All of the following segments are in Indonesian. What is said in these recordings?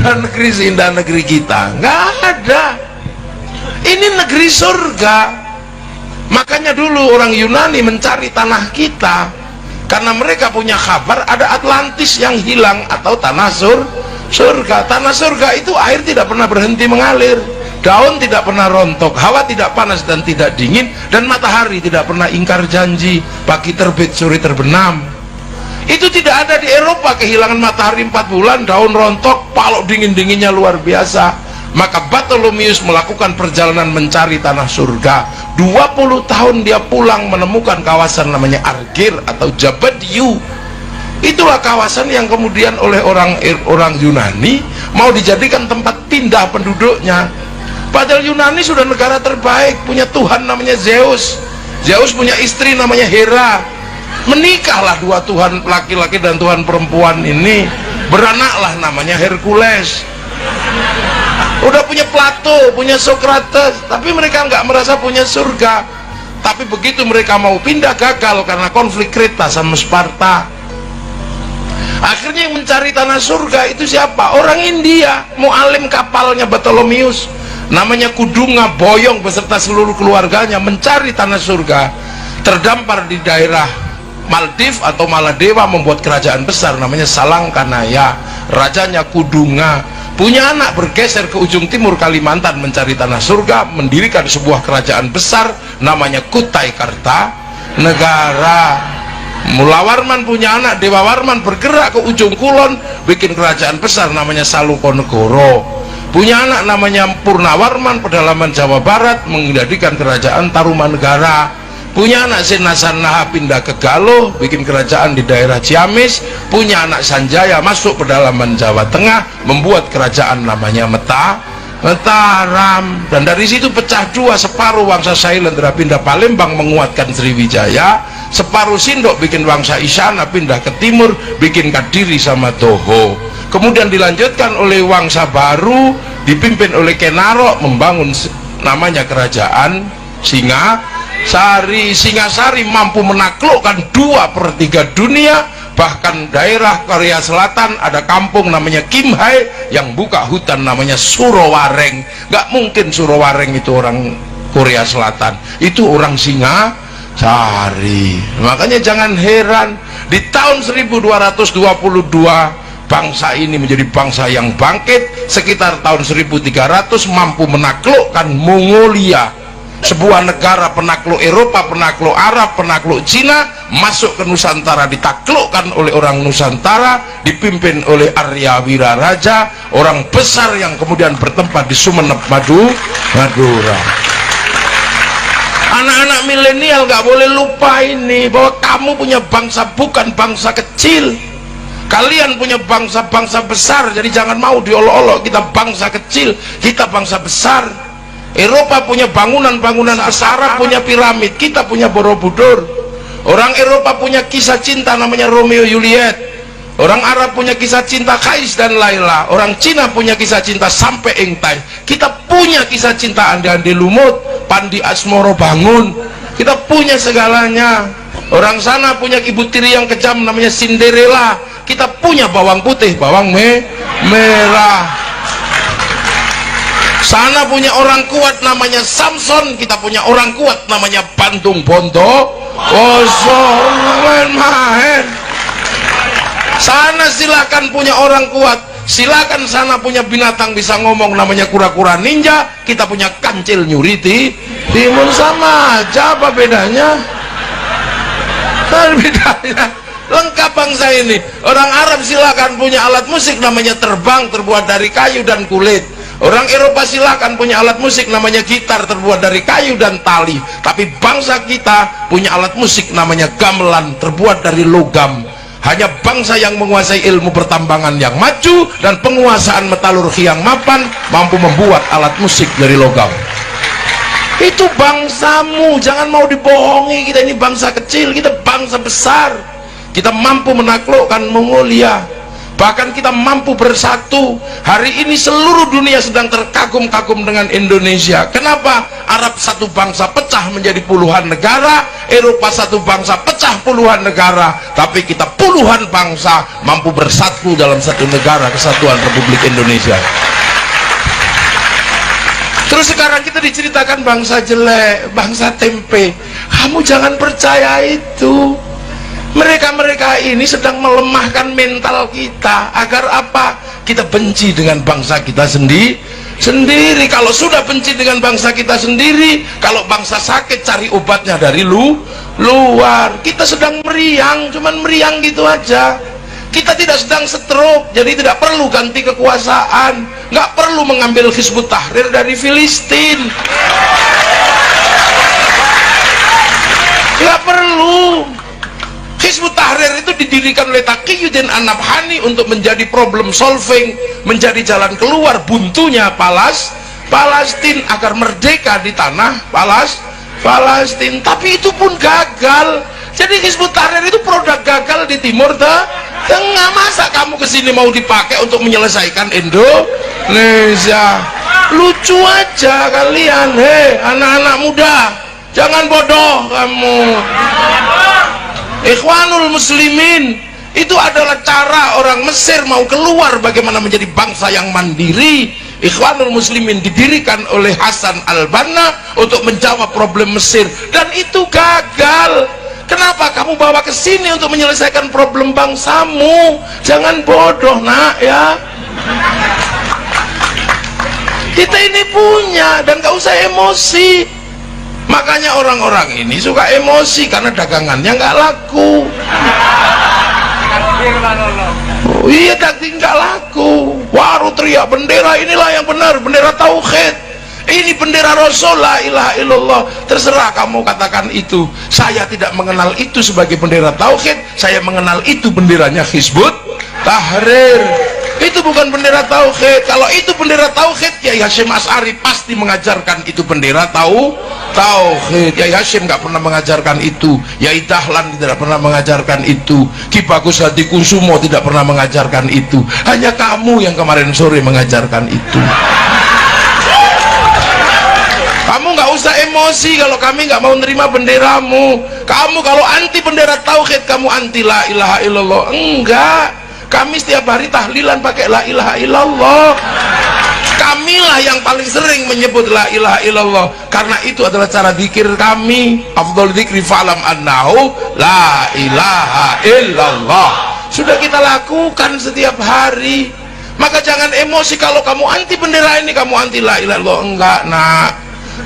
ada negeri seindah negeri kita, nggak ada. Ini negeri surga. Makanya dulu orang Yunani mencari tanah kita karena mereka punya kabar ada Atlantis yang hilang atau tanah surga. Tanah surga itu air tidak pernah berhenti mengalir, daun tidak pernah rontok, hawa tidak panas dan tidak dingin, dan matahari tidak pernah ingkar janji, pagi terbit sore terbenam. Itu tidak ada di Eropa, kehilangan matahari 4 bulan, daun rontok, palok dingin-dinginnya luar biasa. Maka Bartholomeus melakukan perjalanan mencari tanah surga. 20 tahun dia pulang menemukan kawasan namanya Argir atau Jabadiu. Itulah kawasan yang kemudian oleh orang Yunani mau dijadikan tempat pindah penduduknya. Padahal Yunani sudah negara terbaik, punya Tuhan namanya Zeus. Zeus punya istri namanya Hera. Menikahlah dua Tuhan laki-laki dan Tuhan perempuan ini, beranaklah namanya Hercules. Udah punya Plato, punya Socrates, tapi mereka nggak merasa punya surga. Tapi begitu mereka mau pindah, gagal karena konflik Kreta sama Sparta. Akhirnya yang mencari tanah surga itu siapa? Orang India. Mualim kapalnya Bartholomeus namanya Kudunga Boyong beserta seluruh keluarganya mencari tanah surga. Terdampar di daerah Maldives atau Maladewa, membuat kerajaan besar namanya Salangkanaya. Rajanya Kudunga. Punya anak, bergeser ke ujung timur Kalimantan mencari tanah surga, mendirikan sebuah kerajaan besar namanya Kutai Kartanegara. Mulawarman punya anak, Dewa Warman, bergerak ke ujung kulon, bikin kerajaan besar namanya Salukonegoro. Punya anak namanya Purnawarman, pedalaman Jawa Barat, menjadikan kerajaan Tarumanegara. Punya anak Sinasanaha, pindah ke Galuh, bikin kerajaan di daerah Ciamis. Punya anak Sanjaya, masuk pedalaman Jawa Tengah, membuat kerajaan namanya Mataram. Dan dari situ pecah dua, separuh Wangsa Sailendra pindah Palembang menguatkan Sriwijaya, separuh Sindok bikin Wangsa Isyana pindah ke timur, bikin Kadiri sama Toho. Kemudian dilanjutkan oleh Wangsa Baru dipimpin oleh Kenaro, membangun namanya kerajaan Singasari, mampu menaklukkan 2/3 dunia. Bahkan daerah Korea Selatan ada kampung namanya Kimhae yang buka hutan namanya Surowareng. Gak mungkin Surowareng itu orang Korea Selatan, itu orang Singasari. Makanya jangan heran di tahun 1222 bangsa ini menjadi bangsa yang bangkit. Sekitar tahun 1300 mampu menaklukkan Mongolia, sebuah negara penakluk Eropa, penakluk Arab, penakluk Cina, masuk ke Nusantara, ditaklukkan oleh orang Nusantara, dipimpin oleh Arya Wiraraja, orang besar yang kemudian bertempat di Sumeneb, Madura. Anak-anak milenial nggak boleh lupa ini, bahwa kamu punya bangsa bukan bangsa kecil. Kalian punya bangsa-bangsa besar, jadi jangan mau diolok-olok. Kita bangsa kecil, kita bangsa besar. Eropa punya bangunan-bangunan besar, punya piramid, kita punya Borobudur. Orang Eropa punya kisah cinta namanya Romeo Juliet. Orang Arab punya kisah cinta Kais dan Laila. Orang Cina punya kisah cinta Sampai Engtai. Kita punya kisah cinta Andi-Andi Lumut, Pandi Asmoro Bangun. Kita punya segalanya. Orang sana punya ibu tiri yang kejam namanya Cinderella. Kita punya bawang putih, bawang merah. Sana punya orang kuat namanya Samson, kita punya orang kuat namanya Bandung Bondo kosong main. Sana silakan punya orang kuat, silakan sana punya binatang bisa ngomong namanya kura-kura ninja, kita punya kancil nyuriti timun. Sama aja, apa bedanya? Bedanya lengkap bangsa ini. Orang Arab silakan punya alat musik namanya terbang, terbuat dari kayu dan kulit. Orang Eropa silakan punya alat musik namanya gitar, terbuat dari kayu dan tali. Tapi bangsa kita punya alat musik namanya gamelan, terbuat dari logam. Hanya bangsa yang menguasai ilmu pertambangan yang maju dan penguasaan metalurgi yang mapan mampu membuat alat musik dari logam. Itu bangsamu, jangan mau dibohongi. Kita ini bangsa kecil, kita bangsa besar. Kita mampu menaklukkan Mongolia. Bahkan kita mampu bersatu. Hari ini seluruh dunia sedang terkagum-kagum dengan Indonesia. Kenapa? Arab satu bangsa pecah menjadi puluhan negara, Eropa satu bangsa pecah puluhan negara, tapi kita puluhan puluhan bangsa mampu bersatu dalam satu negara kesatuan Republik Indonesia. Terus sekarang kita diceritakan bangsa jelek, bangsa tempe. Kamu jangan percaya itu. Mereka-mereka ini sedang melemahkan mental kita. Agar apa? Kita benci dengan bangsa kita sendiri. Kalau sudah benci dengan bangsa kita sendiri, kalau bangsa sakit cari obatnya dari luar. Kita sedang meriang, cuman meriang gitu aja. Kita tidak sedang stroke, jadi tidak perlu ganti kekuasaan, nggak perlu mengambil Hizbut Tahrir dari Filistin, nggak perlu. Hizbut Tahrir itu didirikan oleh Taqiyuddin An-Nabhani untuk menjadi problem solving, menjadi jalan keluar buntunya Palestina agar merdeka di tanah Palestina. Tapi itu pun gagal. Jadi Hizbut Tahrir itu produk gagal di Timur Tengah. Masa kamu kesini mau dipakai untuk menyelesaikan Indonesia? Lucu aja kalian. Hei anak-anak muda, jangan bodoh kamu. Ikhwanul Muslimin itu adalah cara orang Mesir mau keluar bagaimana menjadi bangsa yang mandiri. Ikhwanul Muslimin didirikan oleh Hasan al-Banna untuk menjawab problem Mesir, dan itu gagal. Kenapa kamu bawa ke sini untuk menyelesaikan problem bangsamu? Jangan bodoh nak ya. Kita ini punya, dan gak usah emosi. Makanya orang-orang ini suka emosi karena dagangannya nggak laku. Oh iya, daging nggak laku. Baru teriak bendera inilah yang benar, bendera tauhid. Ini bendera Rasul, la ilaha illallah. Terserah kamu katakan itu. Saya tidak mengenal itu sebagai bendera tauhid. Saya mengenal itu benderanya Hizbut Tahrir. Itu bukan bendera tauhid. Kalau itu bendera tauhid, Kiai Hasyim Asy'ari pasti mengajarkan itu bendera tauhid. Kiai Hasyim nggak pernah mengajarkan itu. Yai Dahlan tidak pernah mengajarkan itu. Ki Bagus Hadi Kusumo tidak pernah mengajarkan itu. Hanya kamu yang kemarin sore mengajarkan itu. Kamu nggak usah emosi kalau kami nggak mau nerima benderamu. Kamu kalau anti bendera tauhid, kamu anti la ilaha illallah. Enggak, kami setiap hari tahlilan pakai la ilaha illallah. Kamilah yang paling sering menyebut la ilaha illallah, karena itu adalah cara zikir kami. Afdhal dzikri fa'lam annahu la ilaha illallah. Sudah kita lakukan setiap hari. Maka jangan emosi kalau kamu anti bendera ini, kamu anti la ilaha illallah. Enggak nak,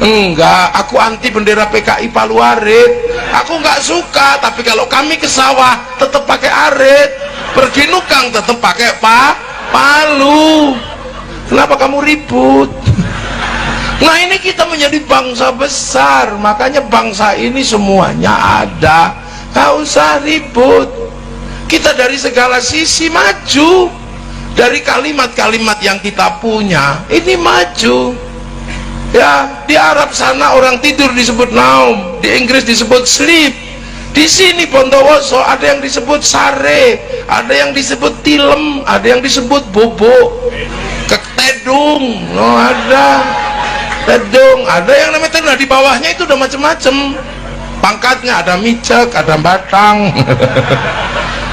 enggak, aku anti bendera PKI Palu Arit. Aku enggak suka, tapi kalau kami ke sawah tetap pakai arit, pergi nukang tetap pakai palu. Kenapa kamu ribut? Nah ini kita menjadi bangsa besar, makanya bangsa ini semuanya ada. Gak usah ribut. Kita dari segala sisi maju. Dari kalimat-kalimat yang kita punya ini maju. Ya, di Arab sana orang tidur disebut naum, di Inggris disebut sleep. Di sini Bondowoso ada yang disebut sare, ada yang disebut tilem, ada yang disebut bobo, ketedung, no ada tedung, ada yang namanya tedung. Nah, di bawahnya itu udah macem-macem pangkatnya, ada micek, ada batang.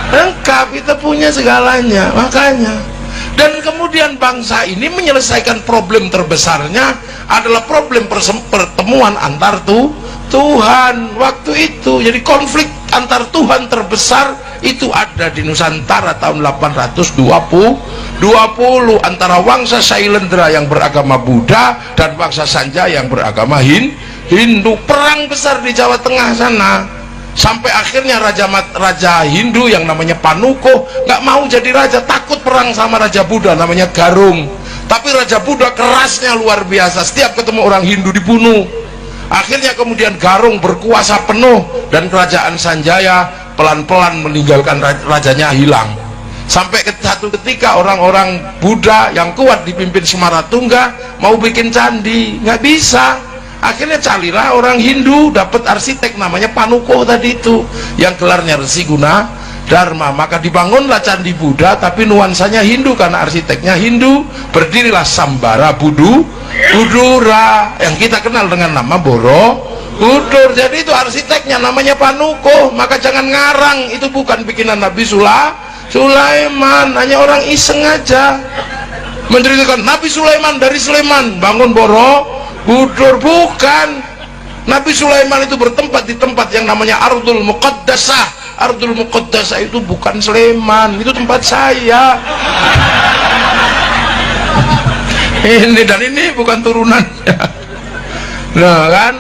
Lengkap, kita punya segalanya. Makanya, dan kemudian bangsa ini menyelesaikan problem terbesarnya adalah problem pertemuan antar Tuhan waktu itu. Jadi konflik antar Tuhan terbesar itu ada di Nusantara tahun 820 antara Wangsa Sailendra yang beragama Buddha dan Wangsa Sanjaya yang beragama Hindu. Perang besar di Jawa Tengah sana, sampai akhirnya raja Hindu yang namanya Panuko nggak mau jadi raja, takut perang sama raja Buddha namanya Garung. Tapi raja Buddha kerasnya luar biasa, setiap ketemu orang Hindu dibunuh. Akhirnya kemudian Garung berkuasa penuh dan kerajaan Sanjaya pelan-pelan meninggalkan rajanya hilang. Sampai satu ketika orang-orang Buddha yang kuat dipimpin Semaratungga mau bikin candi, nggak bisa. Akhirnya carilah orang Hindu, dapat arsitek namanya Panuko tadi itu, yang gelarnya Resi Dharma. Maka dibangunlah Candi Buddha tapi nuansanya Hindu karena arsiteknya Hindu. Berdirilah Sambara Budura yang kita kenal dengan nama Borobudur. Jadi itu arsiteknya namanya Panuko. Maka jangan ngarang, itu bukan bikinan Nabi Sulaiman, hanya orang iseng aja menceritakan Nabi Sulaiman dari Sulaiman bangun Borobudur. Bukan, Nabi Sulaiman itu bertempat di tempat yang namanya Ardul Muqaddasah. Ardul Muqaddasah itu bukan Sleman, itu tempat saya. Ini dan ini bukan turunannya. Nah kan,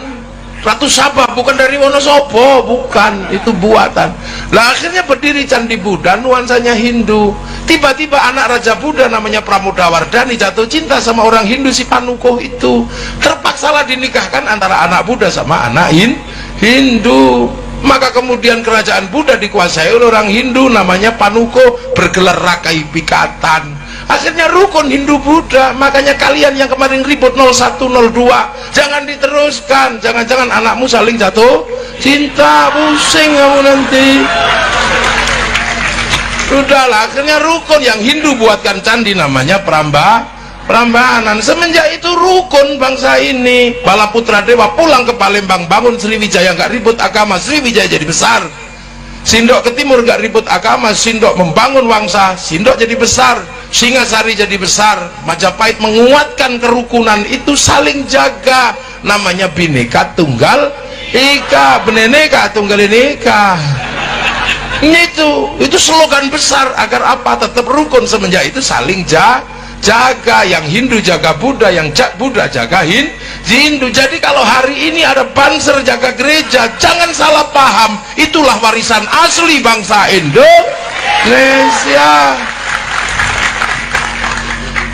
Ratu Sabah bukan dari Wonosobo, bukan, itu buatan. Lah akhirnya berdiri Candi Buddha, nuansanya Hindu. Tiba-tiba anak Raja Buddha namanya Pramodawardhani jatuh cinta sama orang Hindu, si Panuko itu. Terpaksalah dinikahkan antara anak Buddha sama anak Hindu. Maka kemudian kerajaan Buddha dikuasai oleh orang Hindu namanya Panuko, bergelar Rakai Pikatan. Akhirnya rukun Hindu Buddha. Makanya kalian yang kemarin ribut 01, 02 jangan diteruskan. Jangan-jangan anakmu saling jatuh cinta, pusing kamu nanti. Sudahlah, akhirnya rukun yang Hindu buatkan candi namanya Prambanan. Semenjak itu rukun bangsa ini. Balaputra Dewa pulang ke Palembang, bangun Sriwijaya, nggak ribut agama, Sriwijaya jadi besar. Sindok ke timur nggak ribut agama, Sindok membangun Wangsa, Sindok jadi besar. Singasari jadi besar. Majapahit menguatkan kerukunan itu, saling jaga, namanya Bhinneka Tunggal Ika, Bhinneka Tunggal Ika. Itu slogan besar agar apa? Tetap rukun. Semenjak itu saling jaga, yang Hindu jaga Buddha, yang Buddha jaga Hindu. Jadi kalau hari ini ada banser jaga gereja, jangan salah paham, itulah warisan asli bangsa Indonesia.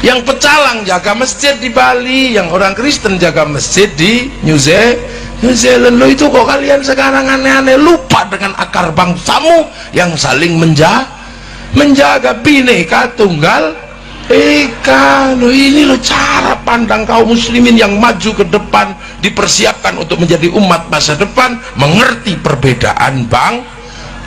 Yang pecalang jaga masjid di Bali, yang orang Kristen jaga masjid di New Zealand. Loh, itu kok kalian sekarang aneh-aneh, lupa dengan akar bangsamu yang saling menjaga Bhinneka Tunggal Ika. Loh, ini loh cara pandang kaum muslimin yang maju ke depan, dipersiapkan untuk menjadi umat masa depan, mengerti perbedaan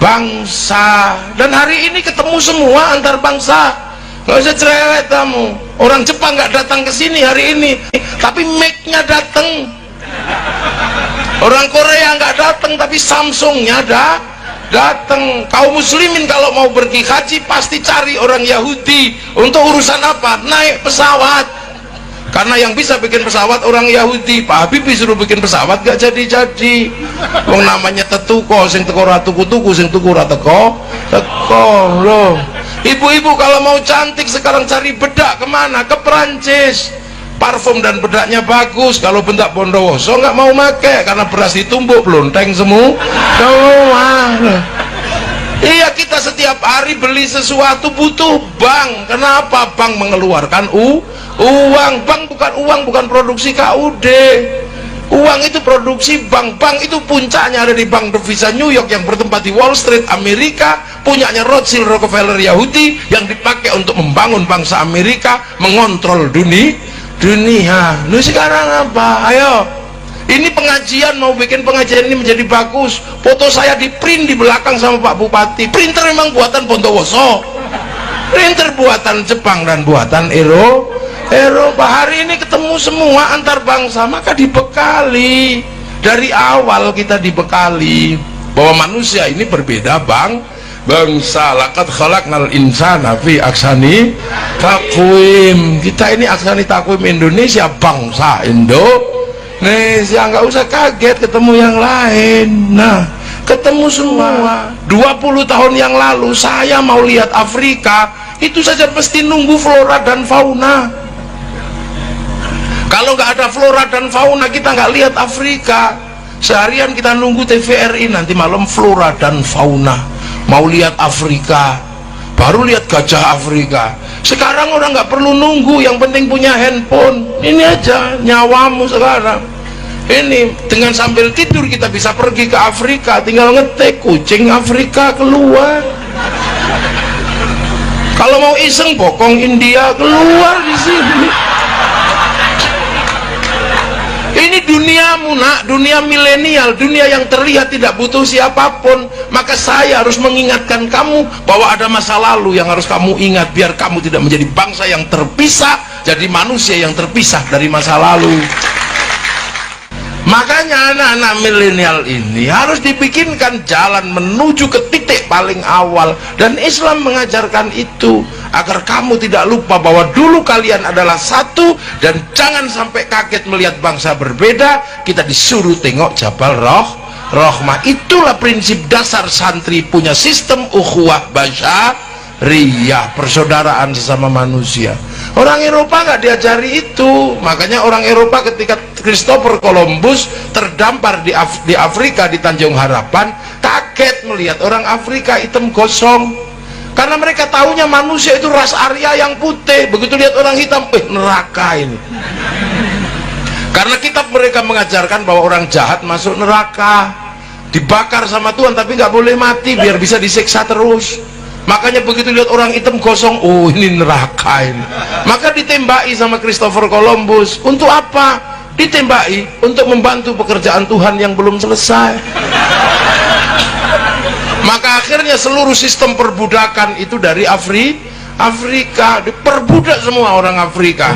bangsa. Dan hari ini ketemu semua antar bangsa. Nggak usah cerewet kamu. Orang Jepang nggak datang ke sini hari ini, tapi Mac-nya datang. Orang Korea nggak datang, tapi Samsung-nya datang. Kaum muslimin kalau mau pergi haji pasti cari orang Yahudi. Untuk urusan apa? Naik pesawat. Karena yang bisa bikin pesawat orang Yahudi. Pak Habibie suruh bikin pesawat gak jadi-jadi. Wong namanya tetuko, sing teko ra tuku-tuku, sing tuku ra teko loh. Ibu-ibu kalau mau cantik sekarang cari bedak kemana? Ke Perancis. Parfum dan bedaknya bagus. Kalau bentak Bondowoso nggak mau make karena beras ditumbuk blonteng semua. Iya, kita setiap hari beli sesuatu butuh bank. Kenapa? Bank mengeluarkan uang. Bank bukan produksi KUD. Uang itu produksi bank. Bank itu puncaknya ada di Bank Devisa New York yang bertempat di Wall Street Amerika, punyanya Rothschild Rockefeller Yahudi, yang dipakai untuk membangun bangsa Amerika, mengontrol dunia. Lu sekarang apa? Ayo, ini pengajian, mau bikin pengajian ini menjadi bagus, foto saya di print di belakang sama Pak Bupati. Printer memang buatan Bondowoso, printer buatan Jepang dan buatan Eropa. Hari ini ketemu semua antar bangsa, maka dibekali dari awal, kita dibekali bahwa manusia ini berbeda bangsa. Laqad khalaqnal insana fi ahsani taqwim. Kita ini ahsani taqwim Indonesia, bangsa Indonesia. Nggak usah kaget ketemu yang lain. Nah, ketemu semua. 20 tahun yang lalu saya mau lihat Afrika, itu saja mesti nunggu flora dan fauna. Kalau nggak ada flora dan fauna, kita nggak lihat Afrika. Seharian kita nunggu TVRI, nanti malam flora dan fauna. Mau lihat Afrika, baru lihat gajah Afrika. Sekarang orang nggak perlu nunggu, yang penting punya handphone. Ini aja nyawamu sekarang. Ini dengan sambil tidur kita bisa pergi ke Afrika, tinggal ngetik kucing Afrika keluar. Kalau mau iseng bokong India keluar di sini. Ini duniamu nak, dunia milenial, dunia yang terlihat tidak butuh siapapun. Maka saya harus mengingatkan kamu bahwa ada masa lalu yang harus kamu ingat, biar kamu tidak menjadi bangsa yang terpisah, jadi manusia yang terpisah dari masa lalu. Makanya anak-anak milenial ini harus dibikinkan jalan menuju ke titik paling awal, dan Islam mengajarkan itu agar kamu tidak lupa bahwa dulu kalian adalah satu, dan jangan sampai kaget melihat bangsa berbeda. Kita disuruh tengok Jabal Rahmah. Itulah prinsip dasar santri punya sistem ukhuwah basyariyah, persaudaraan sesama manusia. Orang Eropa nggak diajari itu. Makanya orang Eropa ketika Christopher Columbus terdampar di Afrika, di Tanjung Harapan, kaget melihat orang Afrika hitam gosong, karena mereka tahunya manusia itu ras Arya yang putih. Begitu lihat orang hitam, neraka ini. Karena kitab mereka mengajarkan bahwa orang jahat masuk neraka, dibakar sama Tuhan, tapi nggak boleh mati biar bisa disiksa terus. Makanya begitu lihat orang hitam gosong, oh ini neraka ini. Maka ditembaki sama Christopher Columbus. Untuk apa? Ditembaki untuk membantu pekerjaan Tuhan yang belum selesai. Maka akhirnya seluruh sistem perbudakan itu dari Afrika, diperbudak semua orang Afrika.